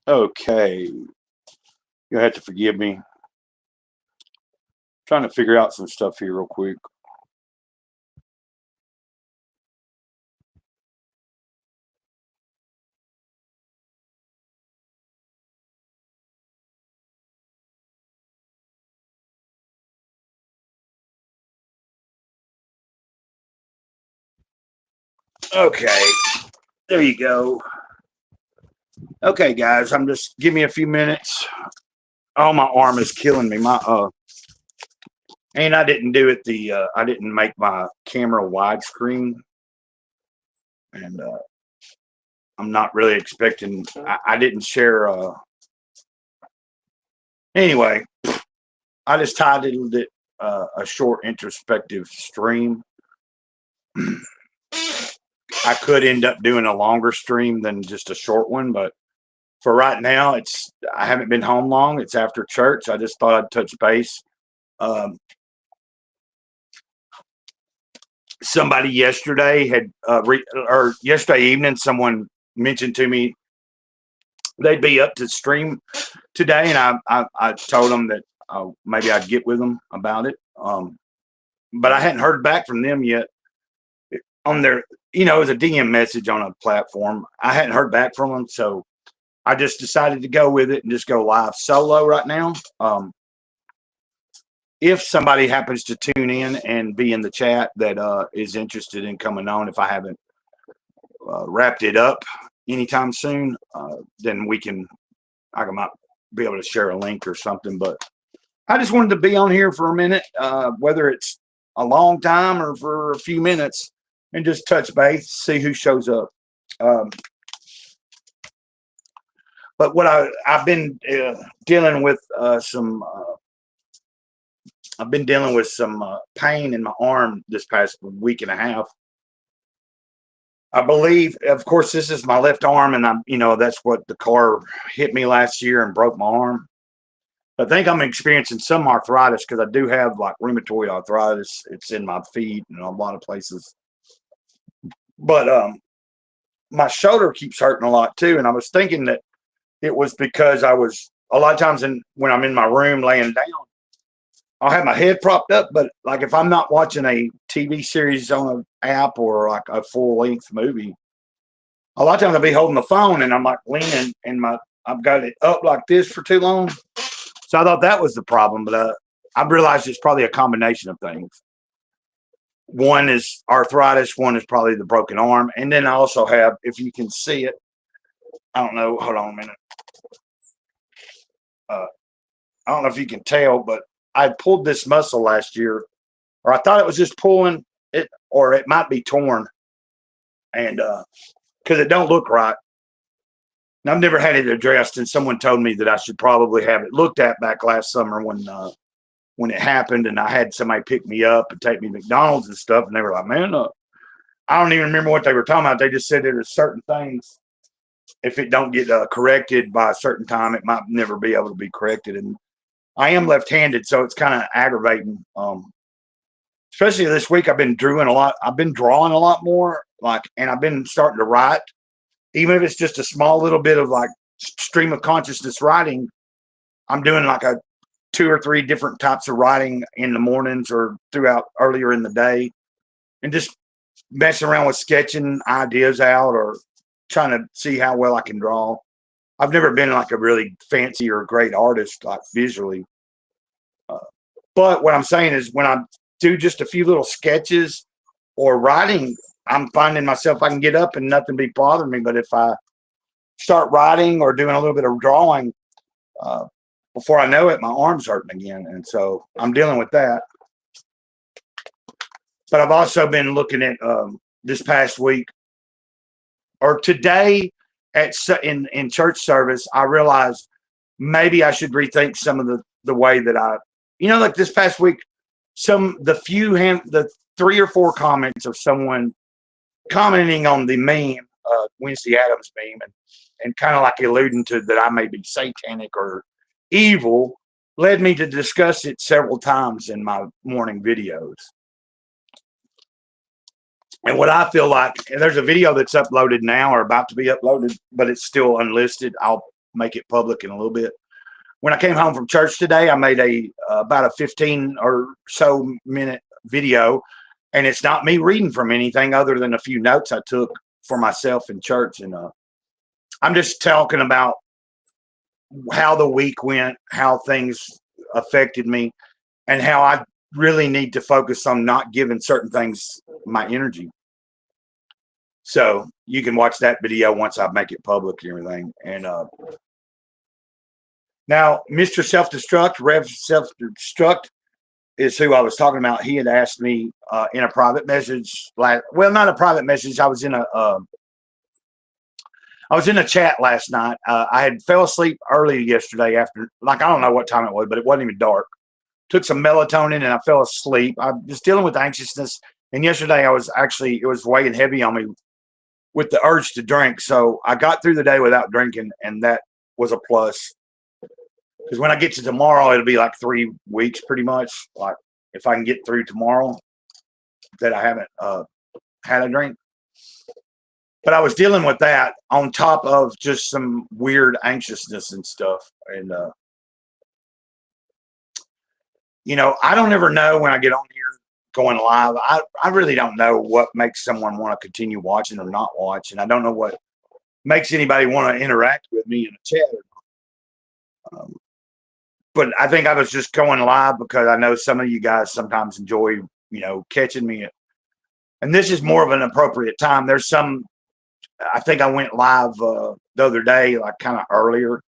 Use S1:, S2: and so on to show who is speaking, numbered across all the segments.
S1: Okay, you'll have to forgive me. Trying to figure out some stuff here real quick. Okay, there you go. Okay, guys, I'm just give me a few minutes. Oh, my arm is killing me. And I didn't do it. I didn't make my camera widescreen, and I'm not really expecting. I didn't share. Anyway, I just titled it a short introspective stream. I could end up doing a longer stream than just a short one, but for right now, I haven't been home long. It's after church. I just thought I'd touch base. Um, Somebody yesterday had or yesterday evening, someone mentioned to me they'd be up to stream today, and I told them that maybe I'd get with them about it. But I hadn't heard back from them yet on their, it was a DM message on a platform. I hadn't heard back from them, so I just decided to go with it and just go live solo right now. If somebody happens to tune in and be in the chat that is interested in coming on, if I haven't wrapped it up anytime soon, then I might be able to share a link or something. But I just wanted to be on here for a minute, whether it's a long time or for a few minutes, and just touch base, see who shows up. But what I've been dealing with I've been dealing with some pain in my arm this past week and a half. I believe, of course, this is my left arm, and that's what the car hit me last year and broke my arm. I think I'm experiencing some arthritis because I do have like rheumatoid arthritis. It's in my feet and a lot of places. But my shoulder keeps hurting a lot too, and I was thinking that it was because I was a lot of times when I'm in my room laying down, I'll have my head propped up, but like if I'm not watching a TV series on an app or like a full length movie, a lot of times I'll be holding the phone and I'm like leaning and I've got it up like this for too long. So I thought that was the problem, but I realized it's probably a combination of things. One is arthritis, one is probably the broken arm, and then I also have, if you can see it, I don't know, hold on a minute. I don't know if you can tell, but I pulled this muscle last year, or I thought it was just pulling it, or it might be torn, and because it don't look right. And I've never had it addressed, and someone told me that I should probably have it looked at back last summer when it happened, and I had somebody pick me up and take me to McDonald's and stuff, and they were like, "Man, I don't even remember what they were talking about. They just said there are certain things, if it don't get corrected by a certain time, it might never be able to be corrected." And I am left-handed, so it's kind of aggravating. Especially this week, I've been drawing a lot. I've been drawing a lot more, and I've been starting to write, even if it's just a small little bit of like stream of consciousness writing. I'm doing like a 2 or 3 different types of writing in the mornings or throughout earlier in the day, and just messing around with sketching ideas out or trying to see how well I can draw. I've never been like a really fancy or great artist, like visually. But what I'm saying is when I do just a few little sketches or writing, I'm finding myself, I can get up and nothing be bothering me. But if I start writing or doing a little bit of drawing, before I know it, my arm's hurting again. And so I'm dealing with that. But I've also been looking at this past week or today in church service, I realized maybe I should rethink some of the way that like this past week, the 3 or 4 comments of someone commenting on the meme, Wednesday Addams meme, and kind of like alluding to that I may be satanic or evil, led me to discuss it several times in my morning videos. And what I feel like, and there's a video that's uploaded now or about to be uploaded, but it's still unlisted. I'll make it public in a little bit. When I came home from church today, I made about a 15 or so minute video, and it's not me reading from anything other than a few notes I took for myself in church. And I'm just talking about how the week went, how things affected me, and how I really need to focus on not giving certain things my energy. So you can watch that video once I make it public and everything. And now, Mr. Self-Destruct, Rev Self-Destruct, is who I was talking about. He had asked me in a private message, well, not a private message. I was in a chat last night. I had fell asleep early yesterday after, like, I don't know what time it was, but it wasn't even dark. Took some melatonin and I fell asleep. I was dealing with anxiousness. And yesterday it was weighing heavy on me with the urge to drink. So I got through the day without drinking, and that was a plus. Because when I get to tomorrow, it'll be like 3 weeks pretty much. Like, if I can get through tomorrow that I haven't had a drink. But I was dealing with that on top of just some weird anxiousness and stuff. And, I don't ever know when I get on here going live. I really don't know what makes someone want to continue watching or not watch. And I don't know what makes anybody want to interact with me in a chat. But I think I was just going live because I know some of you guys sometimes enjoy, catching me. And this is more of an appropriate time. I think I went live the other day, like kind of earlier.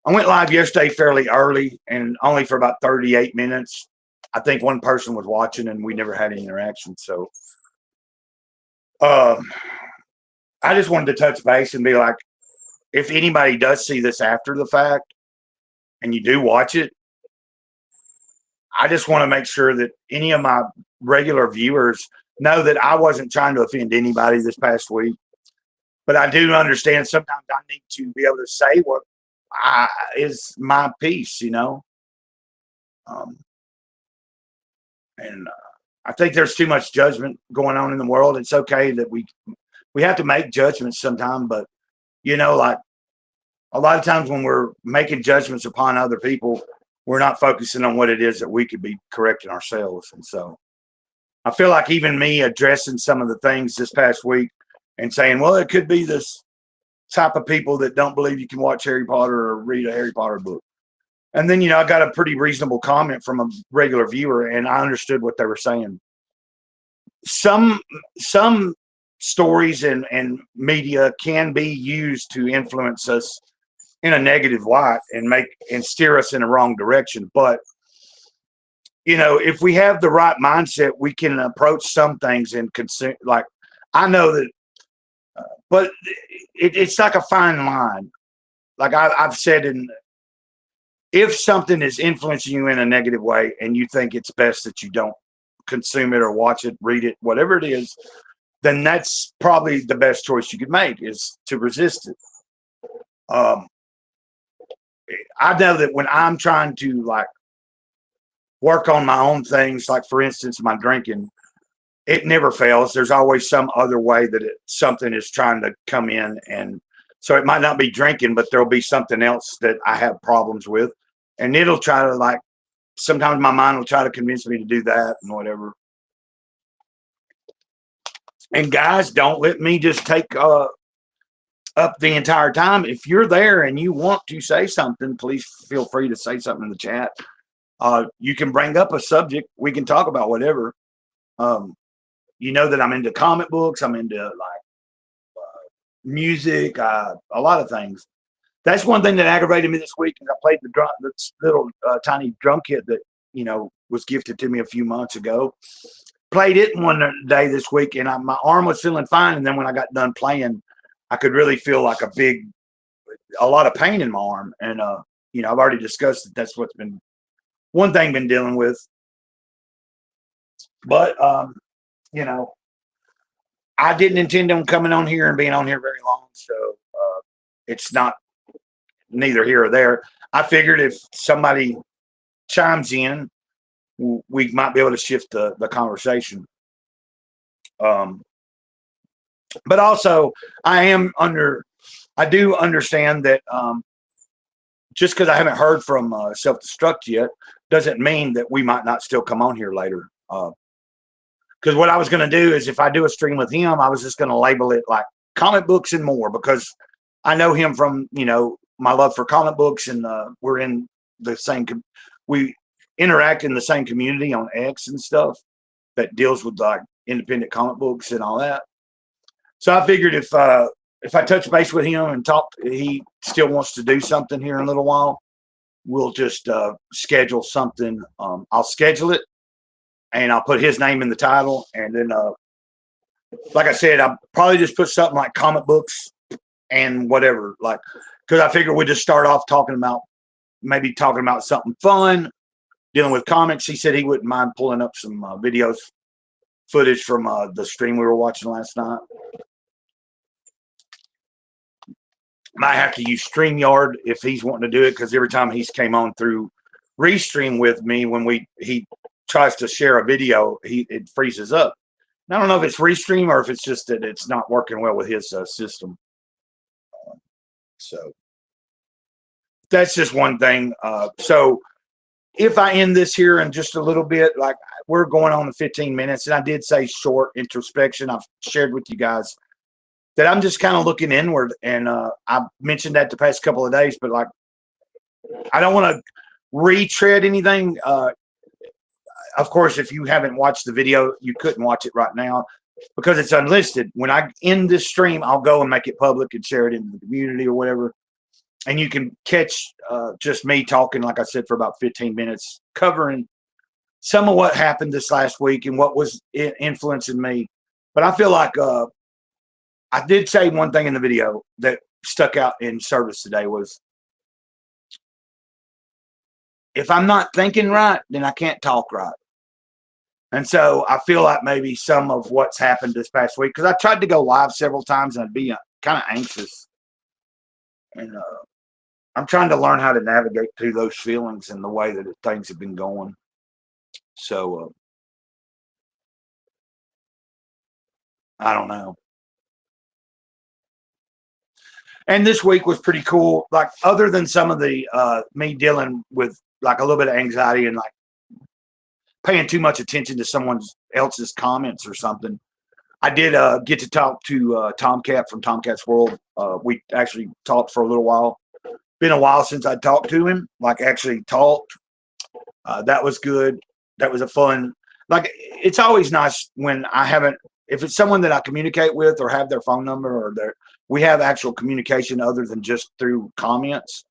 S1: I went live yesterday fairly early and only for about 38 minutes. I think one person was watching and we never had any interaction. So I just wanted to touch base and be like, if anybody does see this after the fact and you do watch it, I just want to make sure that any of my regular viewers know that I wasn't trying to offend anybody this past week. But I do understand sometimes I need to be able to say what is my piece, and I think there's too much judgment going on in the world. It's okay that we have to make judgments sometimes, but like a lot of times when we're making judgments upon other people, we're not focusing on what it is that we could be correcting ourselves. And so I feel like even me addressing some of the things this past week and saying, well, it could be this type of people that don't believe you can watch Harry Potter or read a Harry Potter book. And then, I got a pretty reasonable comment from a regular viewer, and I understood what they were saying. Some stories and media can be used to influence us in a negative light and steer us in the wrong direction. But, if we have the right mindset, we can approach some things and consume. Like, I know that, but it's like a fine line. Like I've said, if something is influencing you in a negative way and you think it's best that you don't consume it or watch it, read it, whatever it is, then that's probably the best choice you could make, is to resist it. I know that when I'm trying to like work on my own things, like for instance, my drinking, it never fails. There's always some other way that something is trying to come in. And so it might not be drinking, but there'll be something else that I have problems with. And it'll try to sometimes my mind will try to convince me to do that and whatever. And guys, don't let me just take up the entire time. If you're there and you want to say something, please feel free to say something in the chat. You can bring up a subject. We can talk about whatever. You know that I'm into comic books. I'm into music, a lot of things. That's one thing that aggravated me this week. I played this little tiny drum kit that was gifted to me a few months ago. Played it one day this week, and my arm was feeling fine. And then when I got done playing, I could really feel like a lot of pain in my arm. And I've already discussed that. That's what's been one thing been dealing with. But I didn't intend on coming on here and being on here very long, so it's not neither here or there. I figured if somebody chimes in, we might be able to shift the conversation. But also, I do understand that just because I haven't heard from Self-Destruct yet doesn't mean that we might not still come on here later. Because what I was going to do is if I do a stream with him, I was just going to label it like comic books and more, because I know him from, my love for comic books, and we're in the same, we interact in the same community on X and stuff that deals with like independent comic books and all that. So I figured if I touch base with him and talk, he still wants to do something here in a little while, we'll just schedule something. I'll schedule it and I'll put his name in the title. And then, like I said, I'll probably just put something like comic books and whatever, like, because I figure we just start off talking about something fun, dealing with comics. He said he wouldn't mind pulling up some videos, footage from the stream we were watching last night. Might have to use StreamYard if he's wanting to do it, because every time he's came on through Restream with me, when he tries to share a video, it freezes up. And I don't know if it's Restream or if it's just that it's not working well with his system. So that's just one thing. So if I end this here in just a little bit, like we're going on the 15 minutes, and I did say short introspection. I've shared with you guys that I'm just kind of looking inward, and I mentioned that the past couple of days, but like, I don't want to retread anything. Of course, if you haven't watched the video, you couldn't watch it right now because it's unlisted. When I end this stream, I'll go and make it public and share it in the community or whatever. And you can catch just me talking, like I said, for about 15 minutes, covering some of what happened this last week and what was influencing me. But I feel like I did say one thing in the video that stuck out in service today was, if I'm not thinking right, then I can't talk right. And so I feel like maybe some of what's happened this past week, because I tried to go live several times and I'd be kind of anxious. And I'm trying to learn how to navigate through those feelings and the way that things have been going. So I don't know. And this week was pretty cool. Like, other than some of the me dealing with like a little bit of anxiety and like paying too much attention to someone else's comments or something, I did get to talk to Tomcat from Tomcat's World. We actually talked for a little while. Been a while since I talked to him, like actually talked. That was good. That was a fun, like, it's always nice when if it's someone that I communicate with or have their phone number or we have actual communication other than just through comments.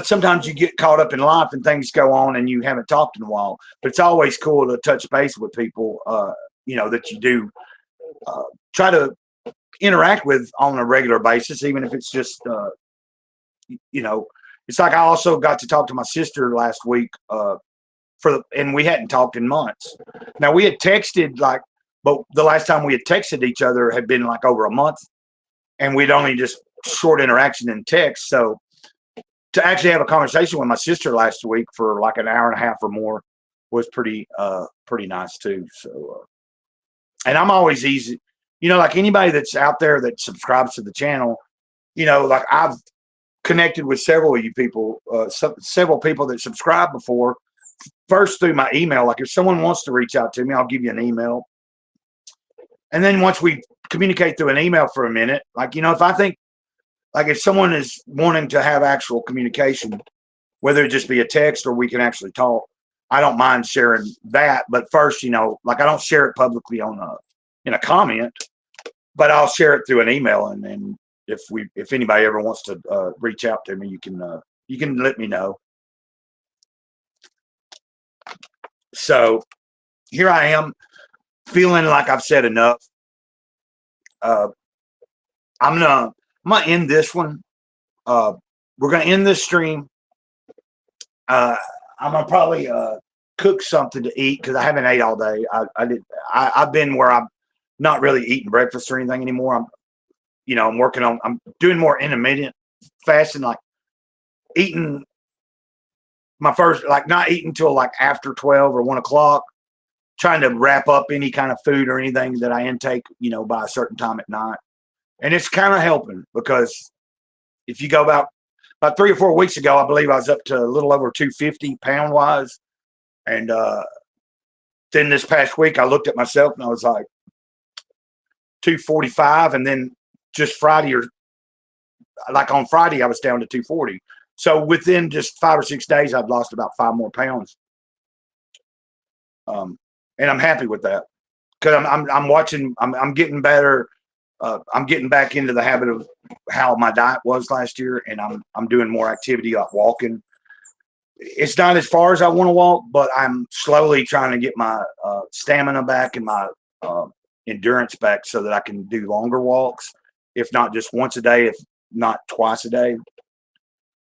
S1: Sometimes you get caught up in life and things go on and you haven't talked in a while, but it's always cool to touch base with people, that you do try to interact with on a regular basis, even if it's just, it's like I also got to talk to my sister last week and we hadn't talked in months. Now we had texted but the last time we had texted each other had been like over a month, and we'd only just short interaction in text. So to actually have a conversation with my sister last week for like an hour and a half or more was pretty nice too. So, and I'm always easy, like anybody that's out there that subscribes to the channel, like I've connected with several of you people, several people that subscribed before, first through my email. Like if someone wants to reach out to me, I'll give you an email. And then once we communicate through an email for a minute, like, if I think, like if someone is wanting to have actual communication, whether it just be a text or we can actually talk, I don't mind sharing that. But first, like I don't share it publicly in a comment, but I'll share it through an email. And then if anybody ever wants to reach out to me, you can let me know. So here I am, feeling like I've said enough. I'm gonna end this one. We're gonna end this stream. I'm gonna probably cook something to eat because I haven't ate all day. I've been where I'm not really eating breakfast or anything anymore. I'm doing more intermittent fasting, like eating my first, like not eating till like after 12 or 1 o'clock, trying to wrap up any kind of food or anything that I intake, by a certain time at night. And it's kind of helping, because if you go about about 3 or 4 weeks ago, I believe I was up to a little over 250 pound wise. And then this past week, I looked at myself and I was like 245. And then just Friday, or like on Friday, I was down to 240. So within just 5 or 6 days, I've lost about 5 more pounds. And I'm happy with that because I'm watching. I'm getting better. I'm getting back into the habit of how my diet was last year, and I'm doing more activity like walking. It's not as far as I want to walk, but I'm slowly trying to get my stamina back and my endurance back so that I can do longer walks, if not just once a day, if not twice a day.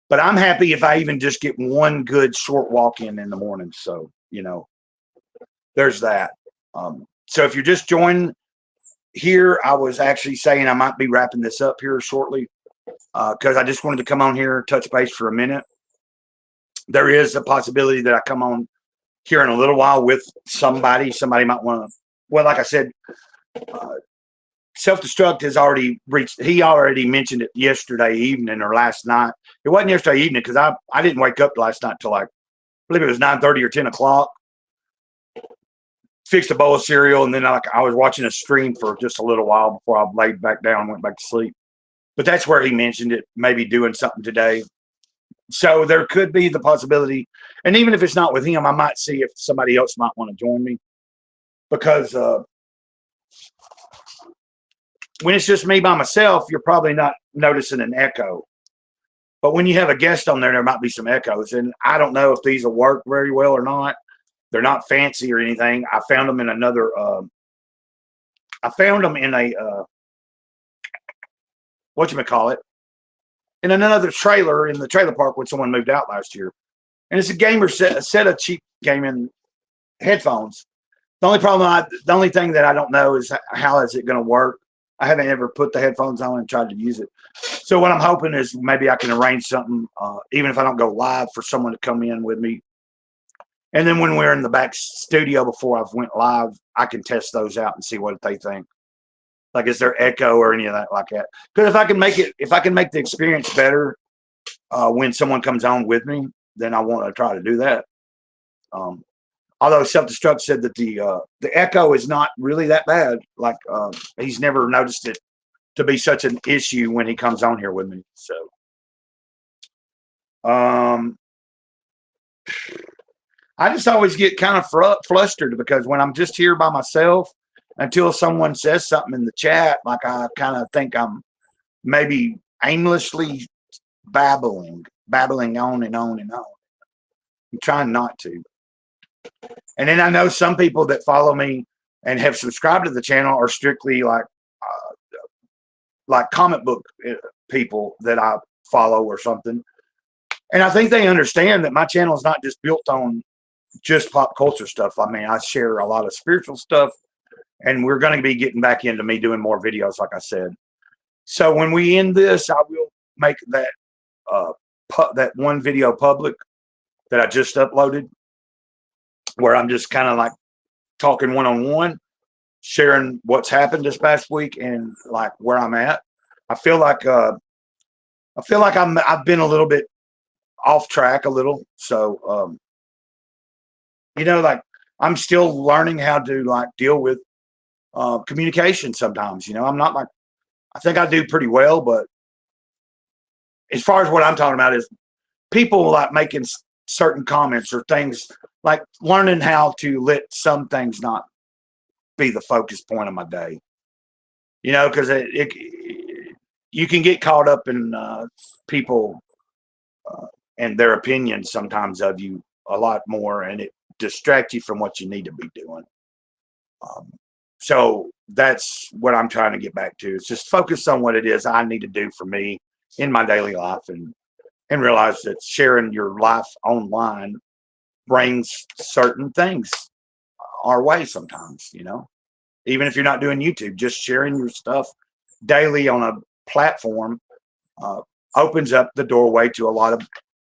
S1: But I'm happy if I even just get one good short walk in the morning. So, there's that. So if you're just joining here, I was actually saying I might be wrapping this up here shortly because I just wanted to come on here, touch base for a minute. There is a possibility that I come on here in a little while with somebody. Somebody might want to, well, like I said, Self-Destruct has already reached, he already mentioned it yesterday evening or last night. It wasn't yesterday evening because I didn't wake up last night till like, I believe it was 9:30 or 10 o'clock. Fixed a bowl of cereal, and then I was watching a stream for just a little while before I laid back down and went back to sleep. But that's where he mentioned it, maybe doing something today. So there could be the possibility, and even if it's not with him, I might see if somebody else might want to join me. Because when it's just me by myself, you're probably not noticing an echo. But when you have a guest on there, there might be some echoes. And I don't know if these will work very well or not. They're not fancy or anything. I found them in another, whatchamacallit, in another trailer in the trailer park when someone moved out last year. And it's a set of cheap gaming headphones. The only thing that I don't know is how is it going to work. I haven't ever put the headphones on and tried to use it. So what I'm hoping is maybe I can arrange something, even if I don't go live, for someone to come in with me. And then when we're in the back studio before I've went live, I can test those out and see what they think. Like, is there echo or any of that like that? Because if I can make the experience better when someone comes on with me, then I want to try to do that. Although Self-Destruct said that the echo is not really that bad. Like he's never noticed it to be such an issue when he comes on here with me. So, I just always get kind of flustered because when I'm just here by myself, until someone says something in the chat, like I kind of think I'm maybe aimlessly babbling on and on and on. I'm trying not to. And then I know some people that follow me and have subscribed to the channel are strictly like comic book people that I follow or something. And I think they understand that my channel is not just built on just pop culture stuff. I mean, I share a lot of spiritual stuff, and we're going to be getting back into me doing more videos, like I said. So when we end this, I will make that that one video public that I just uploaded, where I'm just kind of like talking one-on-one, sharing what's happened this past week and like where I'm at. I feel like I've been a little bit off track a little. So, like I'm still learning how to like deal with communication sometimes. I'm not like, I think I do pretty well, but as far as what I'm talking about is people like making certain comments or things, like learning how to let some things not be the focus point of my day, because you can get caught up in people and their opinions sometimes of you a lot more, and it distracts you from what you need to be doing. So that's what I'm trying to get back to. It's just focus on what it is I need to do for me in my daily life, and realize that sharing your life online brings certain things our way sometimes, even if you're not doing YouTube, just sharing your stuff daily on a platform opens up the doorway to a lot of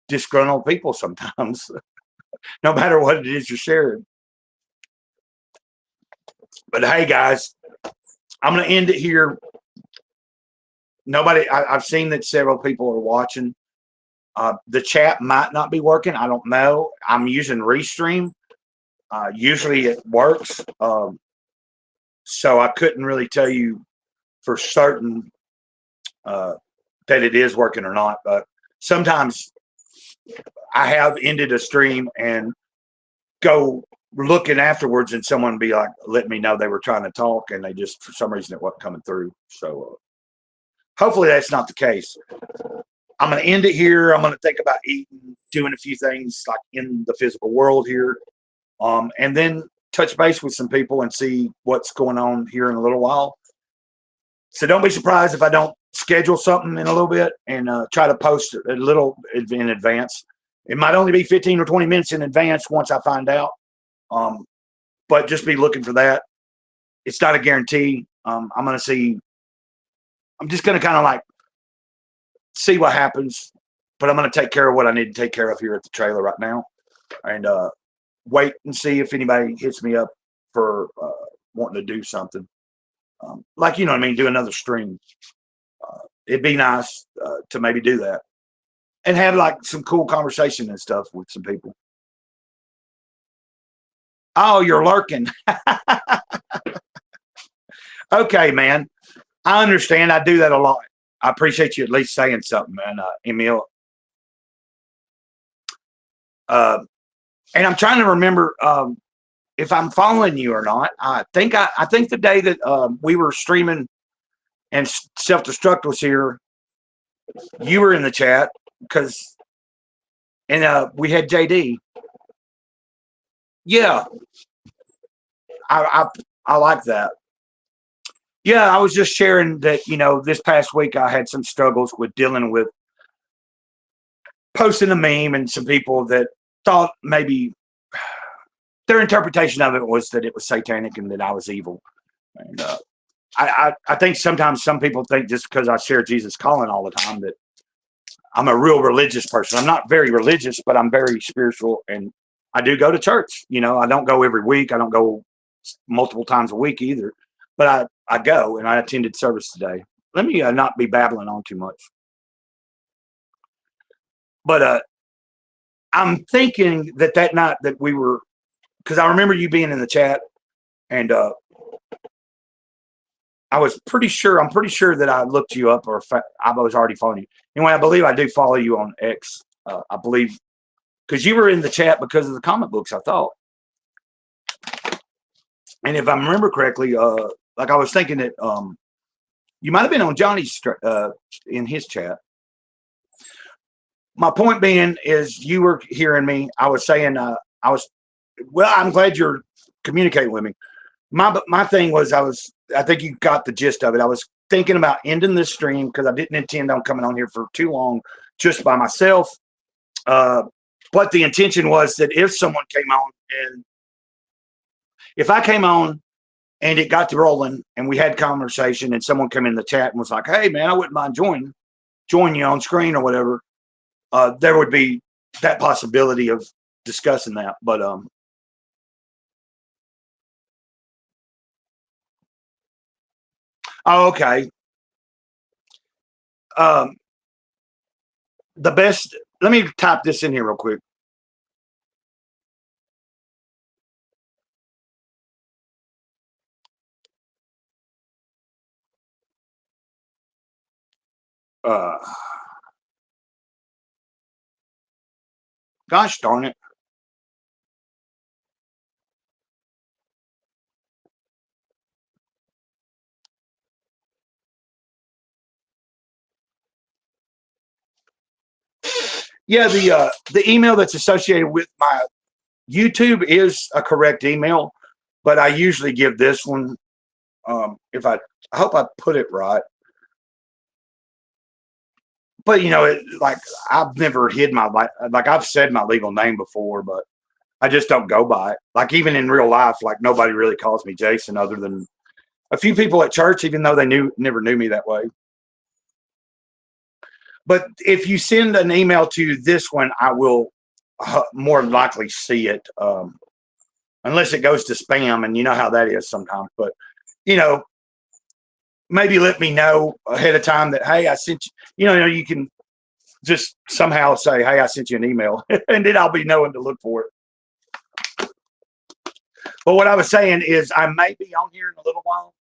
S1: disgruntled people sometimes, no matter what it is you're sharing. But hey, guys, I'm going to end it here. I've seen that several people are watching. The chat might not be working. I don't know. I'm using Restream. Usually it works. So I couldn't really tell you for certain that it is working or not. But sometimes I have ended a stream and go looking afterwards, and someone be like, let me know they were trying to talk, and they just, for some reason, it wasn't coming through. So hopefully that's not the case. I'm going to end it here. I'm going to think about eating, doing a few things like in the physical world here, and then touch base with some people and see what's going on here in a little while. So don't be surprised if I don't schedule something in a little bit and try to post a little in advance. It might only be 15 or 20 minutes in advance once I find out, but just be looking for that. It's not a guarantee. I'm going to see. I'm just going to kind of like see what happens, but I'm going to take care of what I need to take care of here at the trailer right now, and wait and see if anybody hits me up for wanting to do something. Like, you know what I mean, do another stream. It'd be nice to maybe do that and have like some cool conversation and stuff with some people. Oh, you're lurking. Okay, man. I understand. I do that a lot. I appreciate you at least saying something, man, Emil. And I'm trying to remember if I'm following you or not. I think the day that we were streaming and Self-Destruct was here, you were in the chat and we had JD. Yeah, I like that. Yeah, I was just sharing that, this past week I had some struggles with dealing with posting a meme, and some people that thought maybe their interpretation of it was that it was satanic and that I was evil. And I think sometimes some people think just because I share Jesus calling all the time that I'm a real religious person. I'm not very religious, but I'm very spiritual, and I do go to church. I don't go every week. I don't go multiple times a week either, but I go, and I attended service today. Let me not be babbling on too much. But I'm thinking that night that we were, because I remember you being in the chat, and I'm pretty sure that I looked you up, or I was already following you. Anyway, I believe I do follow you on X. I believe because you were in the chat because of the comic books, I thought. And if I remember correctly, like I was thinking that you might have been on Johnny's in his chat. My point being is you were hearing me. I was saying I'm glad you're communicating with me. My thing was I think you got the gist of it. I was thinking about ending this stream because I didn't intend on coming on here for too long just by myself. But the intention was that if someone came on, and if I came on and it got to rolling and we had conversation and someone came in the chat and was like, hey, man, I wouldn't mind join you on screen or whatever, there would be that possibility of discussing that. But okay. The best, let me type this in here real quick. Gosh darn it. Yeah, the email that's associated with my YouTube is a correct email, but I usually give this one. If I hope I put it right. But like I've never hid like I've said my legal name before, but I just don't go by it. Like even in real life, like nobody really calls me Jason other than a few people at church, even though they never knew me that way. But if you send an email to this one, I will more likely see it, unless it goes to spam, and you know how that is sometimes. But maybe let me know ahead of time that, hey, I sent you. You can just somehow say, hey, I sent you an email, and then I'll be knowing to look for it. But what I was saying is I may be on here in a little while,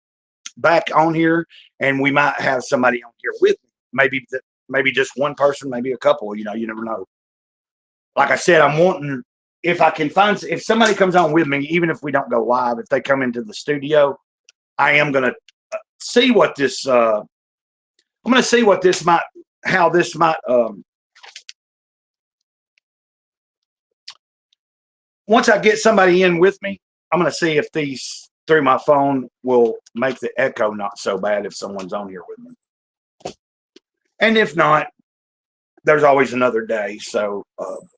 S1: back on here, and we might have somebody on here with me. Maybe just one person, maybe a couple, you never know. Like I said, I'm wanting, if I can find, if somebody comes on with me, even if we don't go live, if they come into the studio, I am going to see what this, I'm going to see what this might, how this might, once I get somebody in with me, I'm going to see if these through my phone will make the echo not so bad if someone's on here with me. And if not, there's always another day. So,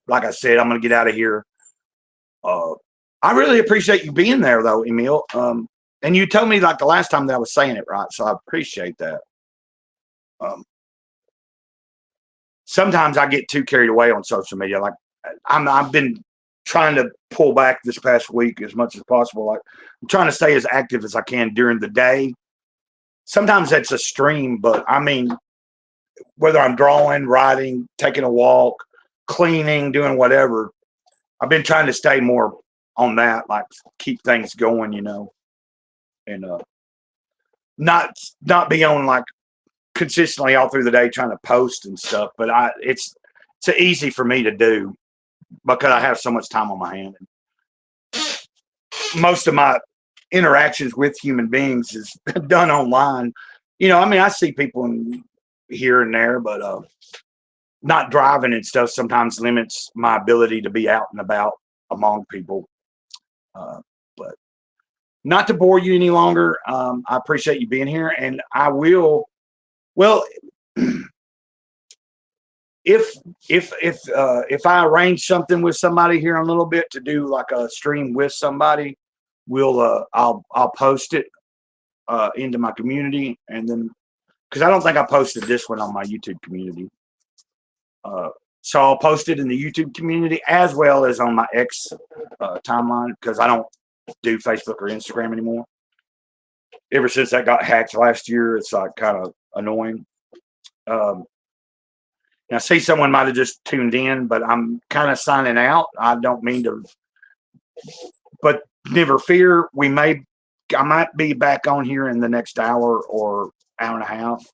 S1: like I said, I'm going to get out of here. I really appreciate you being there, though, Emil. And you told me like the last time that I was saying it right, so I appreciate that. Sometimes I get too carried away on social media. Like I've been trying to pull back this past week as much as possible. Like I'm trying to stay as active as I can during the day. Sometimes that's a stream, but I mean, whether I'm drawing, writing, taking a walk, cleaning, doing whatever, I've been trying to stay more on that, like keep things going, and not be on like consistently all through the day trying to post and stuff. But it's easy for me to do because I have so much time on my hand. Most of my interactions with human beings is done online. I mean, I see people here and there, but not driving and stuff sometimes limits my ability to be out and about among people. But not to bore you any longer, I appreciate you being here, and I will. Well, if I arrange something with somebody here in a little bit to do like a stream with somebody, I'll post it into my community, and then because I don't think I posted this one on my YouTube community. So I'll post it in the YouTube community as well as on my X timeline because I don't do Facebook or Instagram anymore. Ever since that got hacked last year, it's like kind of annoying. And I see someone might have just tuned in, but I'm kind of signing out. I don't mean to, but never fear. I might be back on here in the next hour or hour and a half.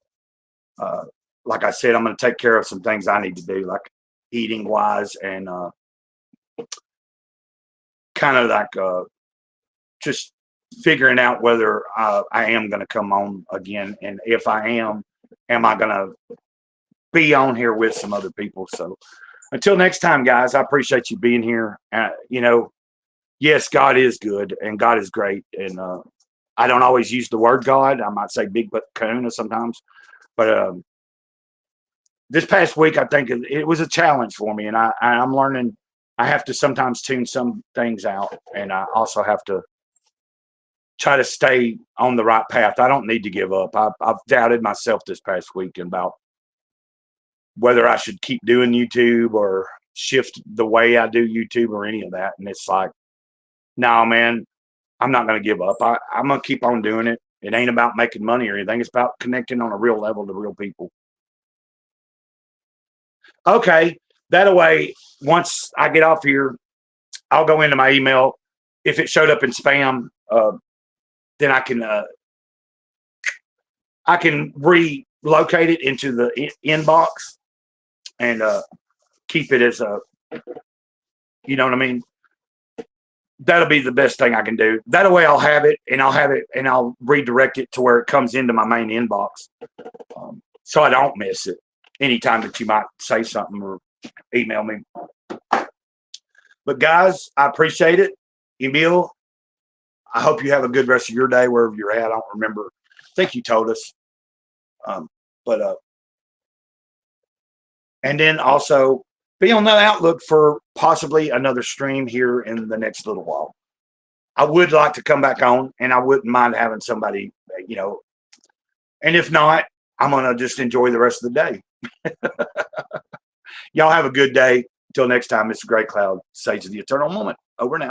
S1: Like I said, I'm going to take care of some things I need to do, like eating wise and kind of like just figuring out whether I am going to come on again. And if I am I going to be on here with some other people? So until next time, guys, I appreciate you being here. Yes, God is good and God is great. And I don't always use the word God. I might say big butt coon sometimes, but this past week, I think it was a challenge for me, and I'm learning. I have to sometimes tune some things out, and I also have to try to stay on the right path. I don't need to give up. I've doubted myself this past week about whether I should keep doing YouTube or shift the way I do YouTube or any of that. And it's like, no, man, I'm not going to give up. I'm going to keep on doing it. It ain't about making money or anything. It's about connecting on a real level to real people. Okay, that way, once I get off here, I'll go into my email. If it showed up in spam, then I can relocate it into the inbox and keep it as a, you know what I mean? That'll be the best thing I can do. That way I'll have it and I'll redirect it to where it comes into my main inbox. So I don't miss it anytime that you might say something or email me. But guys, I appreciate it. Emil, I hope you have a good rest of your day wherever you're at. I don't remember. I think you told us. And then also be on the outlook for possibly another stream here in the next little while. I would like to come back on, and I wouldn't mind having somebody, and if not, I'm going to just enjoy the rest of the day. Y'all have a good day. Until next time, Mr. Gray Cloud, Sage of the Eternal Moment. Over now.